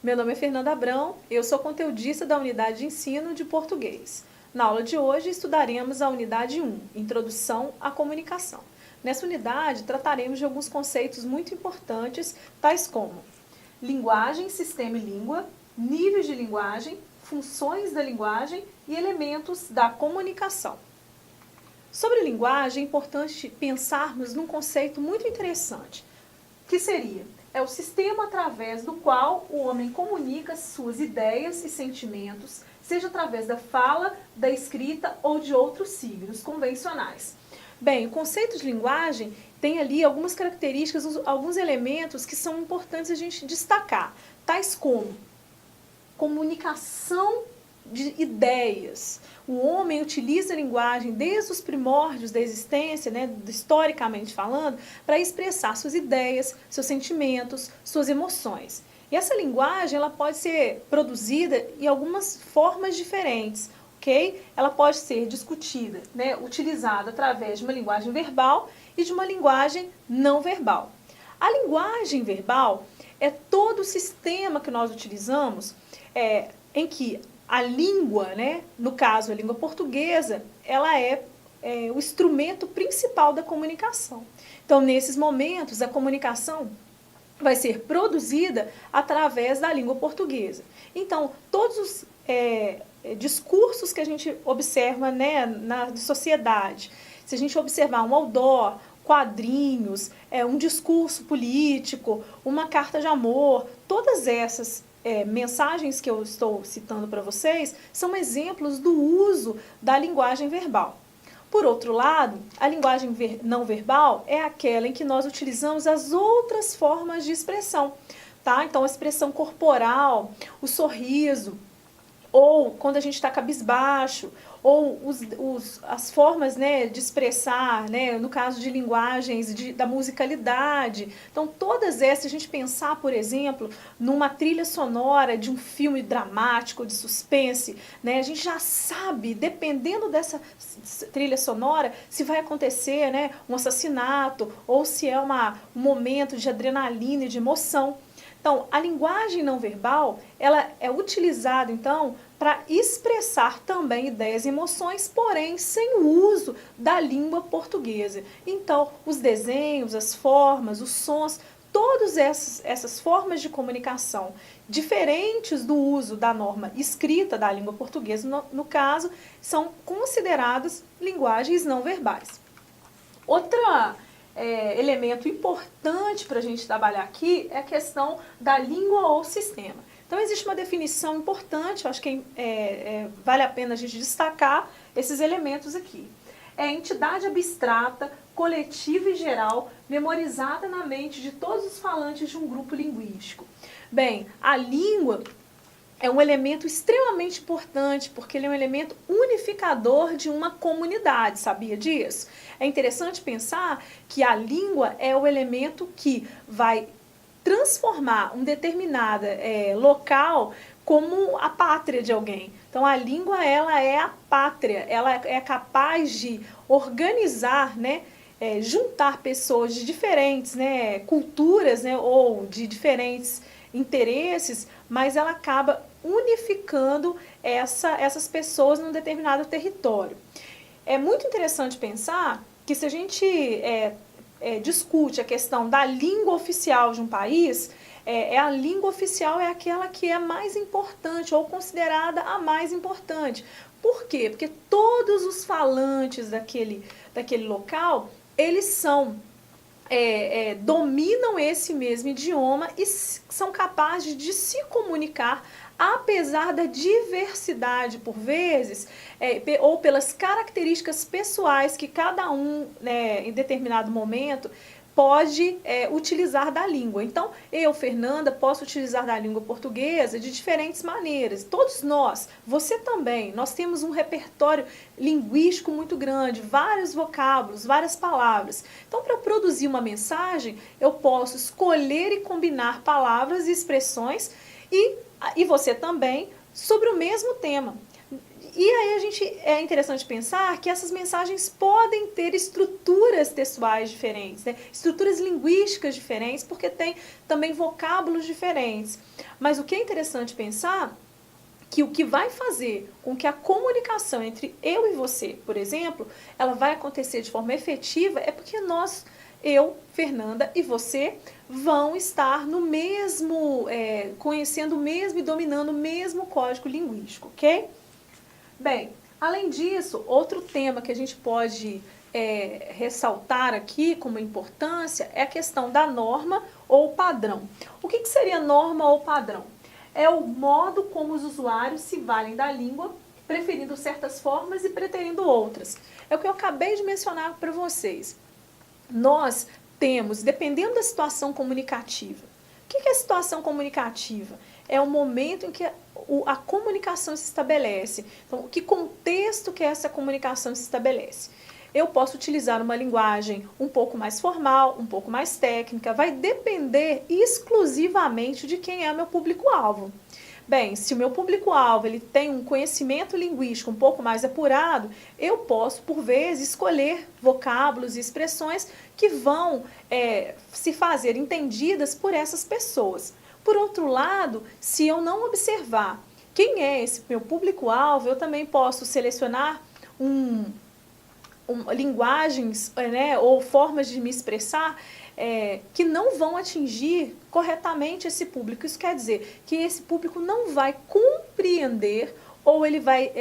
Meu nome é Fernanda Abrão, eu sou conteudista da Unidade de Ensino de Português. Na aula de hoje estudaremos a Unidade 1, Introdução à Comunicação. Nessa unidade trataremos de alguns conceitos muito importantes, tais como linguagem, sistema e língua, níveis de linguagem, funções da linguagem e elementos da comunicação. Sobre linguagem, é importante pensarmos num conceito muito interessante, que seria o sistema através do qual o homem comunica suas ideias e sentimentos, seja através da fala, da escrita ou de outros signos convencionais. Bem, o conceito de linguagem tem ali algumas características, alguns elementos que são importantes a gente destacar, tais como comunicação de ideias. O homem utiliza a linguagem desde os primórdios da existência, historicamente falando, para expressar suas ideias, seus sentimentos, suas emoções. E essa linguagem ela pode ser produzida em algumas formas diferentes, ok? Ela pode ser discutida, utilizada através de uma linguagem verbal e de uma linguagem não verbal. A linguagem verbal é todo o sistema que nós utilizamos em que a língua, no caso a língua portuguesa, ela é o instrumento principal da comunicação. Então, nesses momentos, a comunicação vai ser produzida através da língua portuguesa. Então, todos os discursos que a gente observa na sociedade, se a gente observar um outdoor, quadrinhos, um discurso político, uma carta de amor, todas essas mensagens que eu estou citando para vocês são exemplos do uso da linguagem verbal. Por outro lado, a linguagem não verbal é aquela em que nós utilizamos as outras formas de expressão, tá? Então, a expressão corporal, o sorriso, ou quando a gente está cabisbaixo, ou as formas de expressar, no caso de linguagens, da musicalidade. Então, todas essas, se a gente pensar, por exemplo, numa trilha sonora de um filme dramático, de suspense, a gente já sabe, dependendo dessa trilha sonora, se vai acontecer um assassinato, ou se é um momento de adrenalina e de emoção. Então, a linguagem não verbal, ela é utilizada, então, para expressar também ideias e emoções, porém, sem o uso da língua portuguesa. Então, os desenhos, as formas, os sons, todas essas formas de comunicação, diferentes do uso da norma escrita da língua portuguesa, no caso, são consideradas linguagens não verbais. Outro elemento importante para a gente trabalhar aqui é a questão da língua ou sistema. Então, existe uma definição importante, eu acho que vale a pena a gente destacar esses elementos aqui. É a entidade abstrata, coletiva e geral, memorizada na mente de todos os falantes de um grupo linguístico. Bem, a língua é um elemento extremamente importante, porque ele é um elemento unificador de uma comunidade, sabia disso? É interessante pensar que a língua é o elemento que vai transformar um determinado local como a pátria de alguém. Então, a língua ela é a pátria, ela é capaz de organizar, juntar pessoas de diferentes culturas, ou de diferentes interesses, mas ela acaba unificando essas pessoas num determinado território. É muito interessante pensar que se a gente discute a questão da língua oficial de um país, a língua oficial é aquela que é mais importante ou considerada a mais importante. Por quê? Porque todos os falantes daquele local, eles dominam esse mesmo idioma e são capazes de se comunicar apesar da diversidade, por vezes, ou pelas características pessoais que cada um, em determinado momento, pode utilizar da língua. Então, eu, Fernanda, posso utilizar da língua portuguesa de diferentes maneiras. Todos nós, você também, nós temos um repertório linguístico muito grande, vários vocábulos, várias palavras. Então, para produzir uma mensagem, eu posso escolher e combinar palavras e expressões e você também sobre o mesmo tema. E aí é interessante pensar que essas mensagens podem ter estruturas textuais diferentes, né? Estruturas linguísticas diferentes, porque tem também vocábulos diferentes. Mas o que é interessante pensar que o que vai fazer com que a comunicação entre eu e você, por exemplo, ela vai acontecer de forma efetiva é porque eu, Fernanda, e você vão estar no mesmo, conhecendo o mesmo e dominando o mesmo código linguístico, ok? Bem, além disso, outro tema que a gente pode ressaltar aqui como importância é a questão da norma ou padrão. O que seria norma ou padrão? É o modo como os usuários se valem da língua, preferindo certas formas e preterindo outras. É o que eu acabei de mencionar para vocês. Nós temos, dependendo da situação comunicativa. O que é a situação comunicativa? É o momento em que a comunicação se estabelece. Então, que contexto que essa comunicação se estabelece? Eu posso utilizar uma linguagem um pouco mais formal, um pouco mais técnica, vai depender exclusivamente de quem é meu público-alvo. Bem, se o meu público-alvo ele tem um conhecimento linguístico um pouco mais apurado, eu posso, por vezes, escolher vocábulos e expressões que vão se fazer entendidas por essas pessoas. Por outro lado, se eu não observar quem é esse meu público-alvo, eu também posso selecionar linguagens, ou formas de me expressar que não vão atingir corretamente esse público. Isso quer dizer que esse público não vai compreender ou ele vai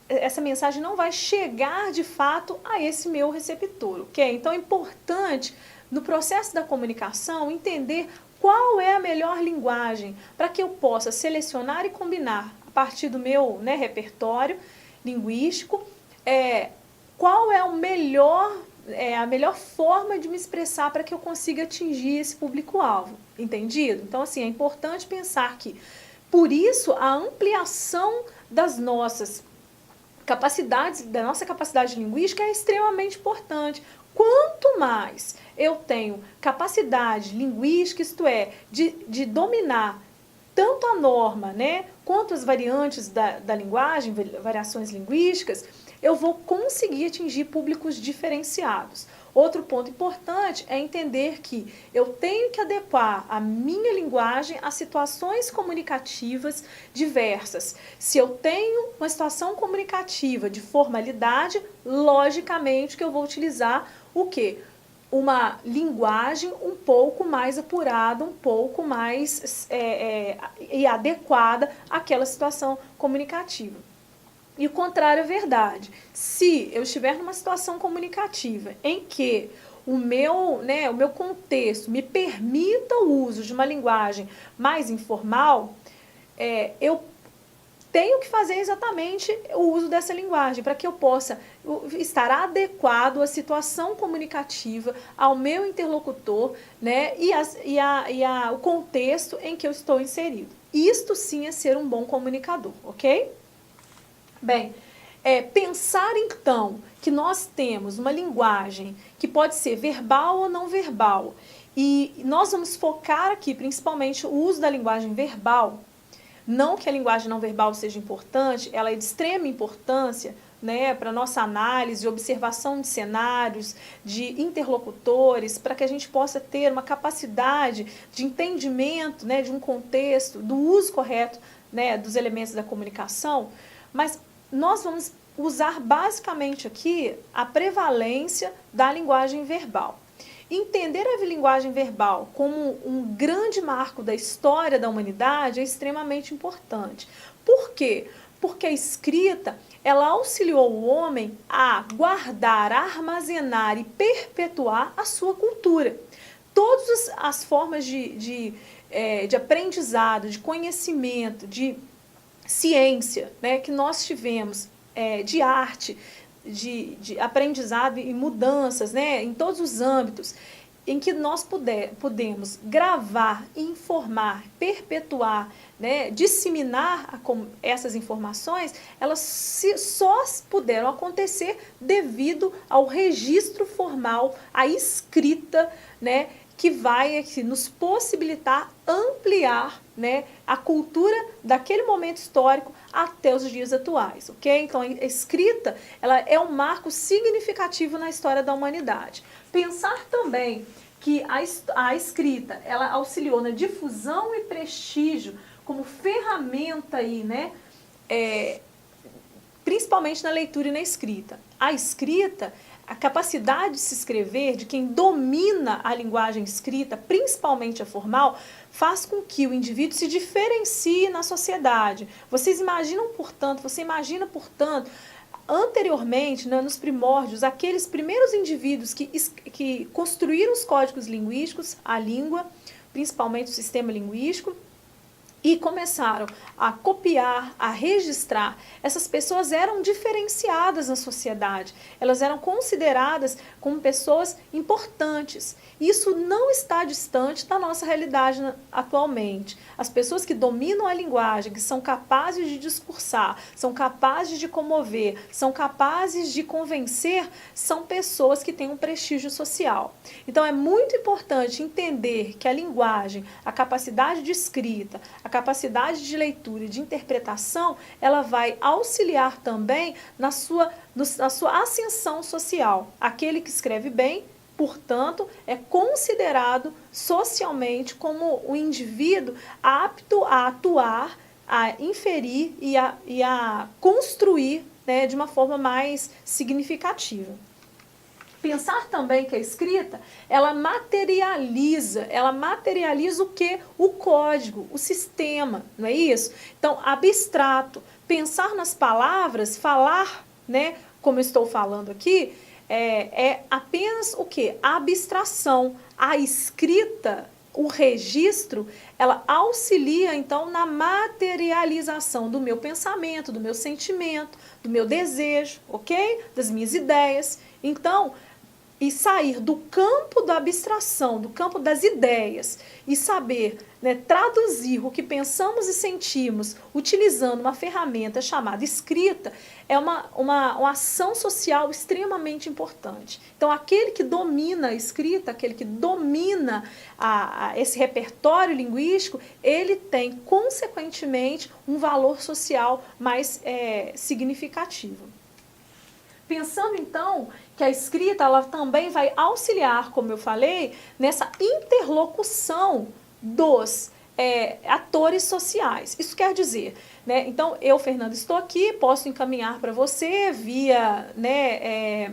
essa mensagem não vai chegar de fato a esse meu receptor, ok? Então é importante no processo da comunicação entender qual é a melhor linguagem para que eu possa selecionar e combinar a partir do meu repertório linguístico qual é a melhor forma de me expressar para que eu consiga atingir esse público-alvo, entendido? Então, assim, é importante pensar que, por isso, a ampliação das nossas capacidades, da nossa capacidade linguística é extremamente importante. Quanto mais eu tenho capacidade linguística, isto é, de dominar tanto a norma, quanto as variantes da linguagem, variações linguísticas, eu vou conseguir atingir públicos diferenciados. Outro ponto importante é entender que eu tenho que adequar a minha linguagem a situações comunicativas diversas. Se eu tenho uma situação comunicativa de formalidade, logicamente que eu vou utilizar o quê? Uma linguagem um pouco mais apurada, um pouco mais e adequada àquela situação comunicativa. E o contrário é verdade. Se eu estiver numa situação comunicativa em que o meu contexto me permita o uso de uma linguagem mais informal, eu tenho que fazer exatamente o uso dessa linguagem para que eu possa estar adequado à situação comunicativa, ao meu interlocutor, e o contexto em que eu estou inserido. Isto sim é ser um bom comunicador, ok? Bem, pensar então que nós temos uma linguagem que pode ser verbal ou não verbal, e nós vamos focar aqui principalmente o uso da linguagem verbal. Não que a linguagem não verbal seja importante, ela é de extrema importância para a nossa análise, observação de cenários, de interlocutores, para que a gente possa ter uma capacidade de entendimento de um contexto, do uso correto dos elementos da comunicação, mas nós vamos usar basicamente aqui a prevalência da linguagem verbal. Entender a linguagem verbal como um grande marco da história da humanidade é extremamente importante. Por quê? Porque a escrita, ela auxiliou o homem a guardar, a armazenar e perpetuar a sua cultura. Todas as formas de aprendizado, de conhecimento, de ciência que nós tivemos, de arte, de aprendizado e mudanças em todos os âmbitos, em que nós podemos gravar, informar, perpetuar, disseminar essas informações, elas só puderam acontecer devido ao registro formal, à escrita, que vai aqui nos possibilitar ampliar, né, a cultura daquele momento histórico até os dias atuais, ok? Então, a escrita, ela é um marco significativo na história da humanidade. Pensar também que a escrita, ela auxiliou na difusão e prestígio como ferramenta aí, né, principalmente na leitura e na escrita. A escrita, a capacidade de se escrever, de quem domina a linguagem escrita, principalmente a formal, faz com que o indivíduo se diferencie na sociedade. Você imagina, portanto, anteriormente, né, nos primórdios, aqueles primeiros indivíduos que construíram os códigos linguísticos, a língua, principalmente o sistema linguístico, e começaram a copiar, a registrar. Essas pessoas eram diferenciadas na sociedade, elas eram consideradas como pessoas importantes. Isso não está distante da nossa realidade atualmente. As pessoas que dominam a linguagem, que são capazes de discursar, são capazes de comover, são capazes de convencer, são pessoas que têm um prestígio social. Então é muito importante entender que a linguagem, a capacidade de escrita, a capacidade de leitura e de interpretação, ela vai auxiliar também na sua ascensão social. Aquele que escreve bem, portanto, é considerado socialmente como um indivíduo apto a atuar, a inferir e a construir, né, de uma forma mais significativa. Pensar também que a escrita, ela materializa o quê? O código, o sistema, não é isso? Então, abstrato, pensar nas palavras, falar, né, como eu estou falando aqui, é apenas o quê? A abstração. A escrita, o registro, ela auxilia, então, na materialização do meu pensamento, do meu sentimento, do meu desejo, ok? Das minhas ideias. Então, e sair do campo da abstração, do campo das ideias, e saber, né, traduzir o que pensamos e sentimos utilizando uma ferramenta chamada escrita, é uma ação social extremamente importante. Então, aquele que domina a escrita, aquele que domina esse repertório linguístico, ele tem, consequentemente, um valor social mais significativo. Pensando, então, que a escrita ela também vai auxiliar, como eu falei, nessa interlocução dos atores sociais. Isso quer dizer, né? Então, eu, Fernanda, estou aqui, posso encaminhar para você via, né,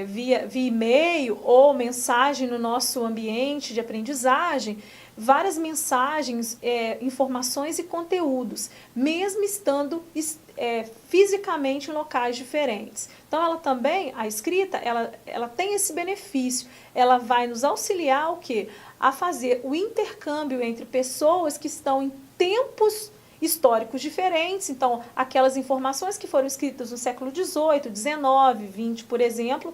via e-mail ou mensagem no nosso ambiente de aprendizagem, várias mensagens, informações e conteúdos, mesmo estando fisicamente em locais diferentes. Então, ela também, a escrita, ela tem esse benefício, ela vai nos auxiliar o quê? A fazer o intercâmbio entre pessoas que estão em tempos históricos diferentes. Então, aquelas informações que foram escritas no século XVIII, XIX, XX, por exemplo,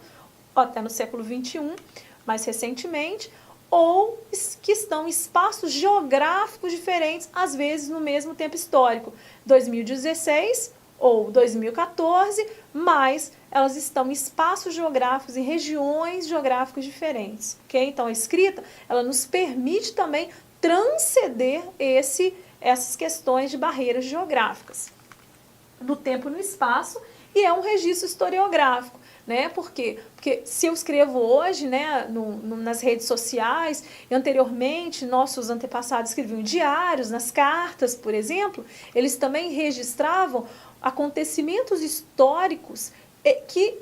ou até no século XXI, mais recentemente, ou que estão em espaços geográficos diferentes, às vezes no mesmo tempo histórico, 2016 ou 2014, mas elas estão em espaços geográficos, em regiões geográficas diferentes, ok? Então, a escrita, ela nos permite também transcender essas questões de barreiras geográficas, do tempo e no espaço, e é um registro historiográfico. Né? Por quê? Porque se eu escrevo hoje, né, nas redes sociais, e anteriormente nossos antepassados escreviam diários, nas cartas, por exemplo, eles também registravam acontecimentos históricos que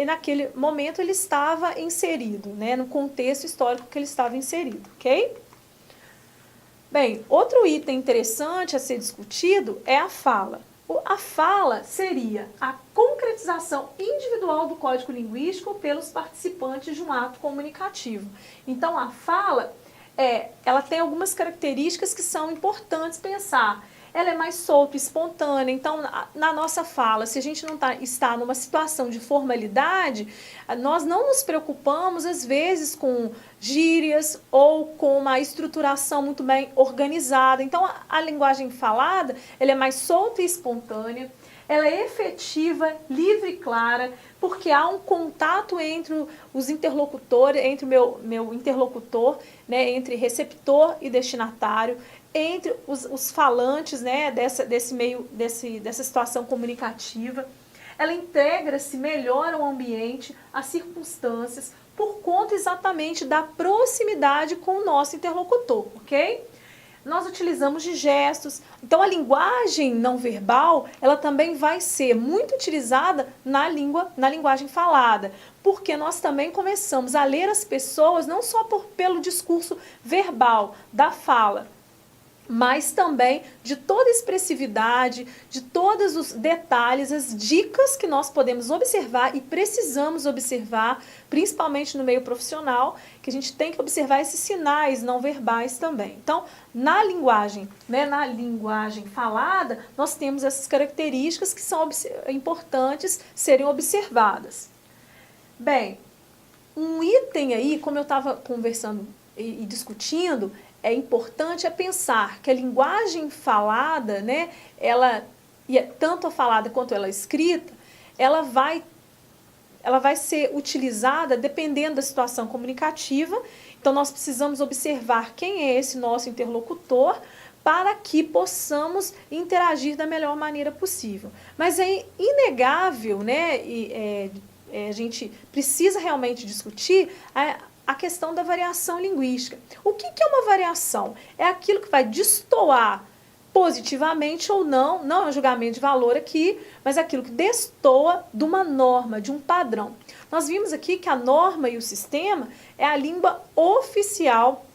naquele momento ele estava inserido, né, no contexto histórico que ele estava inserido, ok? Bem, outro item interessante a ser discutido é a fala. A fala seria a concretização individual do código linguístico pelos participantes de um ato comunicativo. Então, a fala, ela tem algumas características que são importantes pensar. Ela é mais solta e espontânea. Então, na nossa fala, se a gente não está numa situação de formalidade, nós não nos preocupamos, às vezes, com gírias ou com uma estruturação muito bem organizada. Então, a linguagem falada, ela é mais solta e espontânea, ela é efetiva, livre e clara, porque há um contato entre os interlocutores, entre o meu interlocutor, né, entre receptor e destinatário, entre os falantes, né, dessa situação comunicativa. Ela integra-se melhor ao ambiente, às circunstâncias, por conta exatamente da proximidade com o nosso interlocutor, ok? Nós utilizamos de gestos, então a linguagem não verbal, ela também vai ser muito utilizada na linguagem falada, porque nós também começamos a ler as pessoas não só pelo discurso verbal da fala, mas também de toda a expressividade, de todos os detalhes, as dicas que nós podemos observar e precisamos observar, principalmente no meio profissional, que a gente tem que observar esses sinais não verbais também. Então, na linguagem falada, nós temos essas características que são importantes serem observadas. Bem, um item aí, como eu estava conversando e discutindo, é importante pensar que a linguagem falada, né, tanto a falada quanto ela escrita, ela vai ser utilizada dependendo da situação comunicativa. Então, nós precisamos observar quem é esse nosso interlocutor para que possamos interagir da melhor maneira possível. Mas é inegável, né, a gente precisa realmente discutir a questão da variação linguística. O que é uma variação? É aquilo que vai destoar positivamente ou não, não é um julgamento de valor aqui, mas é aquilo que destoa de uma norma, de um padrão. Nós vimos aqui que a norma e o sistema é a língua oficial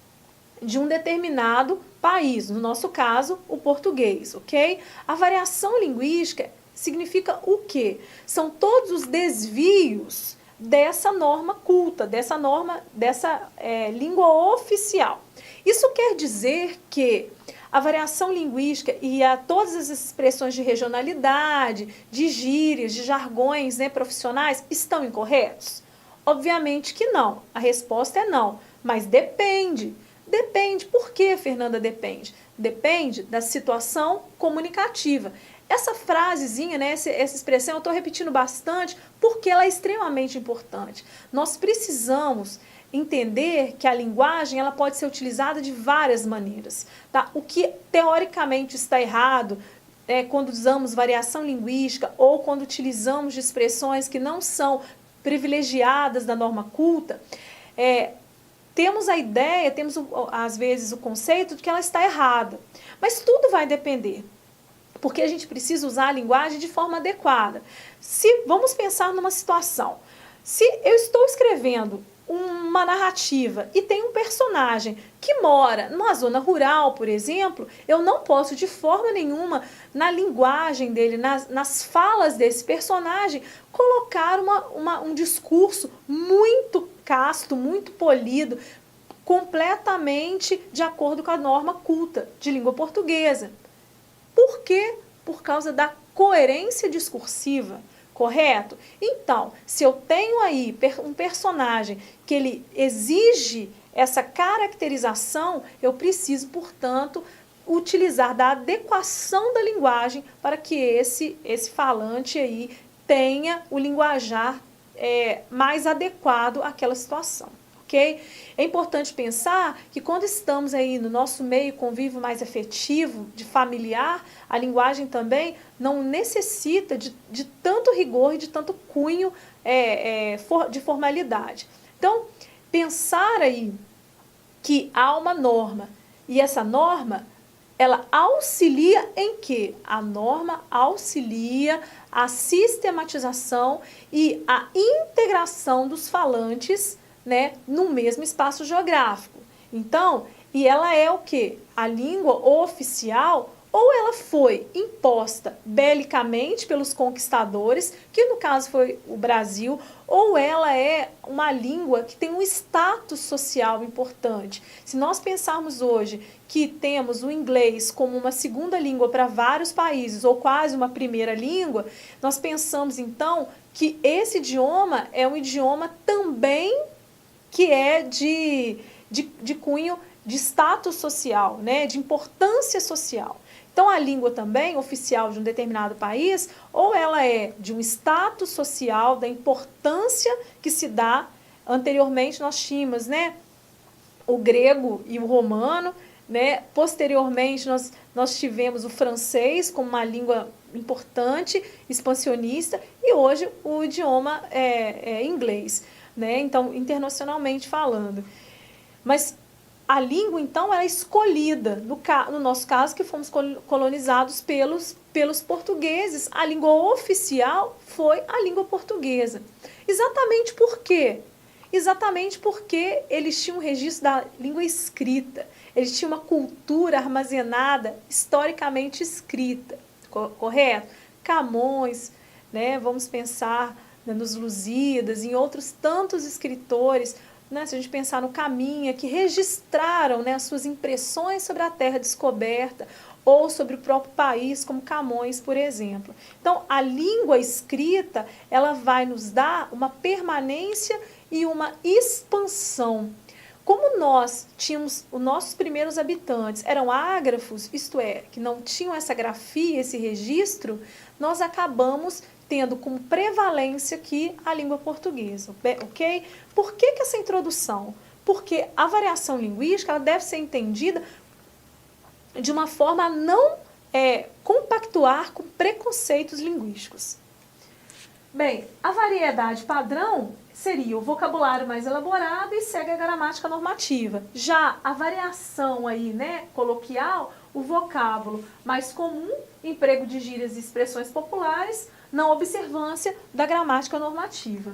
de um determinado país, no nosso caso, o português, ok? A variação linguística significa o quê? São todos os desvios dessa norma culta, dessa língua oficial. Isso quer dizer que a variação linguística e todas as expressões de regionalidade, de gírias, de jargões, né, profissionais estão incorretos? Obviamente que não. A resposta é não, mas depende. Depende. Por que, Fernanda, depende? Depende da situação comunicativa. Essa frasezinha, né, essa expressão, eu estou repetindo bastante porque ela é extremamente importante. Nós precisamos entender que a linguagem ela pode ser utilizada de várias maneiras. Tá? O que teoricamente está errado quando usamos variação linguística ou quando utilizamos de expressões que não são privilegiadas da norma culta, temos a ideia, temos às vezes o conceito de que ela está errada. Mas tudo vai depender. Porque a gente precisa usar a linguagem de forma adequada. Vamos pensar numa situação. Se eu estou escrevendo uma narrativa e tem um personagem que mora numa zona rural, por exemplo, eu não posso de forma nenhuma, na linguagem dele, nas falas desse personagem, colocar um discurso muito casto, muito polido, completamente de acordo com a norma culta de língua portuguesa. Por quê? Por causa da coerência discursiva, correto? Então, se eu tenho aí um personagem que ele exige essa caracterização, eu preciso, portanto, utilizar da adequação da linguagem para que esse falante aí tenha o linguajar mais adequado àquela situação. Okay? É importante pensar que quando estamos aí no nosso meio convívio mais afetivo, de familiar, a linguagem também não necessita de tanto rigor e de tanto cunho de formalidade. Então, pensar aí que há uma norma e essa norma, ela auxilia em quê? A norma auxilia a sistematização e a integração dos falantes, né, no mesmo espaço geográfico. Então, e ela é o quê? A língua oficial, ou ela foi imposta belicamente pelos conquistadores, que no caso foi o Brasil, ou ela é uma língua que tem um status social importante. Se nós pensarmos hoje que temos o inglês como uma segunda língua para vários países, ou quase uma primeira língua, nós pensamos então que esse idioma é um idioma também que é de cunho de status social, né, de importância social. Então, a língua também, oficial de um determinado país, ou ela é de um status social, da importância que se dá. Anteriormente, nós tínhamos, né, o grego e o romano, né? Posteriormente, nós tivemos o francês como uma língua importante, expansionista, e hoje o idioma é inglês, né? Então, internacionalmente falando. Mas a língua, então, é escolhida. No nosso caso, que fomos colonizados pelos portugueses, a língua oficial foi a língua portuguesa. Exatamente por quê? Exatamente porque eles tinham um registro da língua escrita. Eles tinham uma cultura armazenada, historicamente escrita. Correto? Camões, né? Vamos pensar, né, nos Lusíadas, em outros tantos escritores, né, se a gente pensar no Caminha, que registraram, né, as suas impressões sobre a terra descoberta ou sobre o próprio país, como Camões, por exemplo. Então, a língua escrita, ela vai nos dar uma permanência e uma expansão. Como nós tínhamos, os nossos primeiros habitantes eram ágrafos, isto é, que não tinham essa grafia, esse registro, nós acabamos tendo como prevalência aqui a língua portuguesa, ok? Por que essa introdução? Porque a variação linguística ela deve ser entendida de uma forma a não compactuar com preconceitos linguísticos. Bem, a variedade padrão seria o vocabulário mais elaborado e segue a gramática normativa. Já a variação aí, né, coloquial, o vocábulo mais comum, emprego de gírias e expressões populares, não observância da gramática normativa.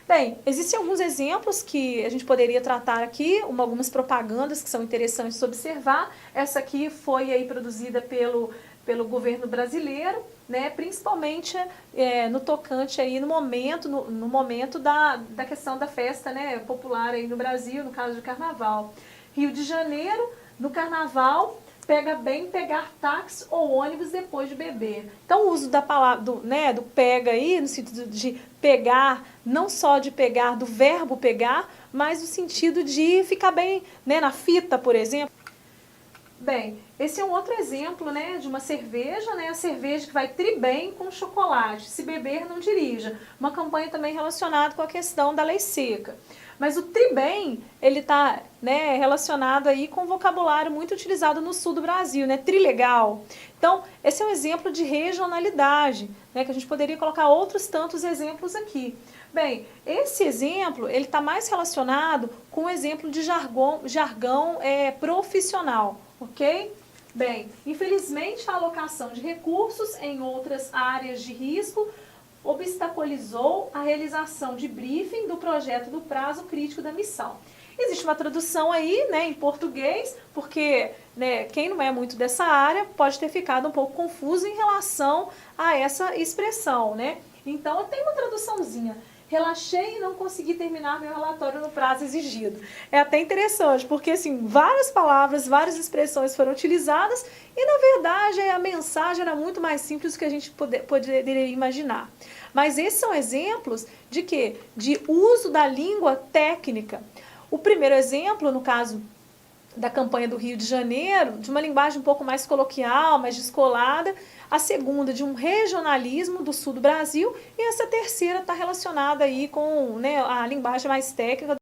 Bem, existem alguns exemplos que a gente poderia tratar aqui, algumas propagandas que são interessantes de observar. Essa aqui foi aí produzida pelo governo brasileiro, né, principalmente no tocante aí no momento da questão da festa, né, popular aí no Brasil, no caso do Carnaval. Rio de Janeiro, no Carnaval, pega bem pegar táxi ou ônibus depois de beber. Então, o uso da palavra, do pega aí, no sentido de pegar, não só de pegar, do verbo pegar, mas no sentido de ficar bem, né, na fita, por exemplo. Bem, esse é um outro exemplo, né, de uma cerveja, né, a cerveja que vai bem com chocolate, se beber não dirija. Uma campanha também relacionada com a questão da lei seca. Mas o bem, ele está, né, relacionado aí com um vocabulário muito utilizado no sul do Brasil, né, trilegal. Então, esse é um exemplo de regionalidade, né, que a gente poderia colocar outros tantos exemplos aqui. Bem, esse exemplo, ele está mais relacionado com o exemplo de jargão profissional, ok? Bem, infelizmente a alocação de recursos em outras áreas de risco obstaculizou a realização de briefing do projeto do prazo crítico da missão. Existe uma tradução aí, né, em português, porque, né, quem não é muito dessa área pode ter ficado um pouco confuso em relação a essa expressão, né? Então, eu tenho uma traduçãozinha. Relaxei e não consegui terminar meu relatório no prazo exigido. É até interessante, porque assim, várias palavras, várias expressões foram utilizadas e, na verdade, a mensagem era muito mais simples do que a gente poderia imaginar. Mas esses são exemplos de quê? De uso da língua técnica. O primeiro exemplo, no caso da campanha do Rio de Janeiro, de uma linguagem um pouco mais coloquial, mais descolada. A segunda, de um regionalismo do sul do Brasil. E essa terceira está relacionada aí com, né, a linguagem mais técnica